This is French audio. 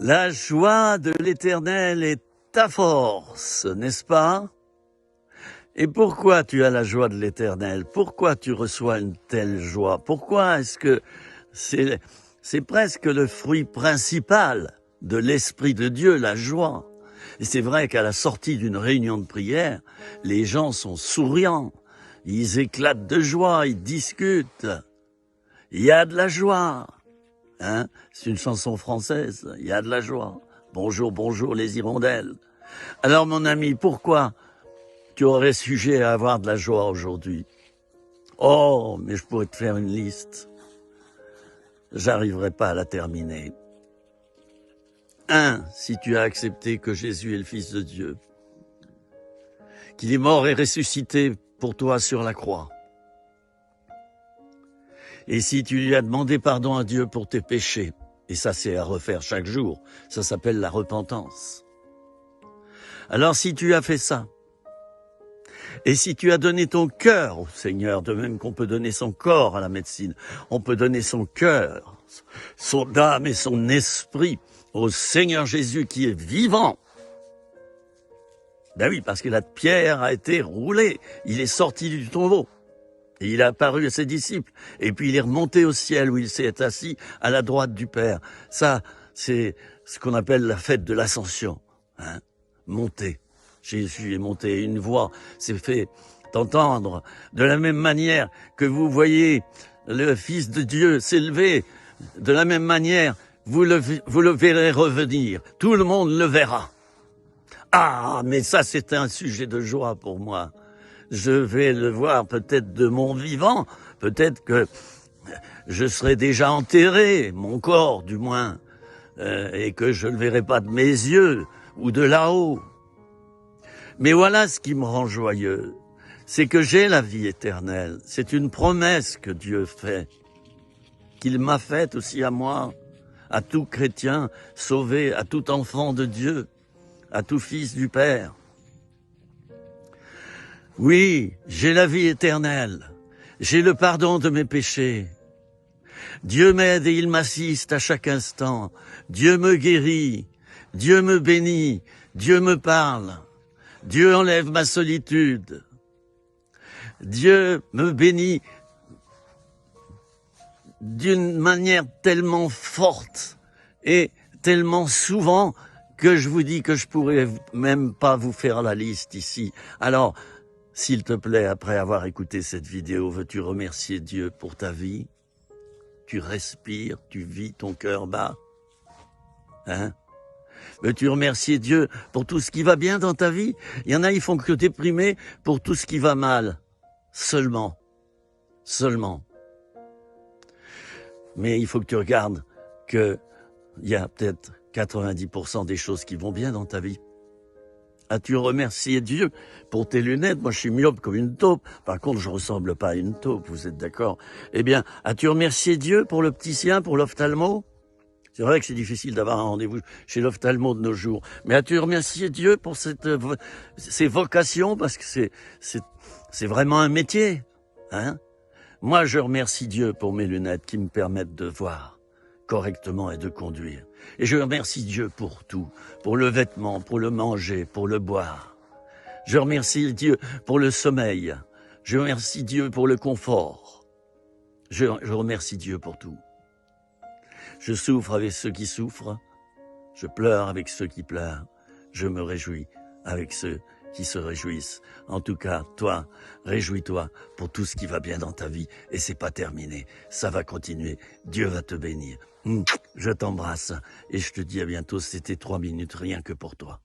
La joie de l'Éternel est ta force, n'est-ce pas? Et pourquoi tu as la joie de l'Éternel? Pourquoi tu reçois une telle joie? Pourquoi est-ce que c'est presque le fruit principal de l'Esprit de Dieu, la joie? Et c'est vrai qu'à la sortie d'une réunion de prière, les gens sont souriants, ils éclatent de joie, ils discutent. Il y a de la joie. Hein? C'est une chanson française, il y a de la joie. Bonjour, bonjour les hirondelles. Alors mon ami, pourquoi tu aurais sujet à avoir de la joie aujourd'hui? Oh, mais je pourrais te faire une liste. J'arriverai pas à la terminer. 1. Si tu as accepté que Jésus est le Fils de Dieu, qu'il est mort et ressuscité pour toi sur la croix. Et si tu lui as demandé pardon à Dieu pour tes péchés, et ça c'est à refaire chaque jour, ça s'appelle la repentance. Alors si tu as fait ça, et si tu as donné ton cœur au Seigneur, de même qu'on peut donner son corps à la médecine, on peut donner son cœur, son âme et son esprit au Seigneur Jésus qui est vivant. Ben oui, parce que la pierre a été roulée, il est sorti du tombeau. Et il a apparu à ses disciples. Et puis il est remonté au ciel où il s'est assis à la droite du Père. Ça, c'est ce qu'on appelle la fête de l'ascension. Hein? Monter. Jésus est monté. Une voix s'est fait entendre. De la même manière que vous voyez le Fils de Dieu s'élever, de la même manière, vous le verrez revenir. Tout le monde le verra. Ah, mais ça, c'est un sujet de joie pour moi. Je vais le voir peut-être de mon vivant, peut-être que je serai déjà enterré, mon corps du moins, et que je ne le verrai pas de mes yeux ou de là-haut. Mais voilà ce qui me rend joyeux, c'est que j'ai la vie éternelle. C'est une promesse que Dieu fait, qu'il m'a faite aussi à moi, à tout chrétien sauvé, à tout enfant de Dieu, à tout fils du Père. Oui, j'ai la vie éternelle. J'ai le pardon de mes péchés. Dieu m'aide et il m'assiste à chaque instant. Dieu me guérit. Dieu me bénit. Dieu me parle. Dieu enlève ma solitude. Dieu me bénit d'une manière tellement forte et tellement souvent que je vous dis que je pourrais même pas vous faire la liste ici. Alors, s'il te plaît, après avoir écouté cette vidéo, veux-tu remercier Dieu pour ta vie? Tu respires, tu vis, ton cœur bat. Hein? Veux-tu remercier Dieu pour tout ce qui va bien dans ta vie? Il y en a, ils font que déprimer pour tout ce qui va mal. Seulement. Mais il faut que tu regardes qu'il y a peut-être 90% des choses qui vont bien dans ta vie. As-tu remercié Dieu pour tes lunettes? Moi, je suis myope comme une taupe. Par contre, je ressemble pas à une taupe, vous êtes d'accord? Eh bien, as-tu remercié Dieu pour l'opticien, pour l'ophtalmo? C'est vrai que c'est difficile d'avoir un rendez-vous chez l'ophtalmo de nos jours. Mais as-tu remercié Dieu pour ces vocations? Parce que c'est vraiment un métier. Hein? Moi, je remercie Dieu pour mes lunettes qui me permettent de voir correctement et de conduire. Et je remercie Dieu pour tout, pour le vêtement, pour le manger, pour le boire. Je remercie Dieu pour le sommeil. Je remercie Dieu pour le confort. Je remercie Dieu pour tout. Je souffre avec ceux qui souffrent. Je pleure avec ceux qui pleurent. Je me réjouis avec ceux qui se réjouissent. En tout cas, toi, réjouis-toi pour tout ce qui va bien dans ta vie. Et c'est pas terminé. Ça va continuer. Dieu va te bénir. Je t'embrasse et je te dis à bientôt. C'était 3 minutes rien que pour toi.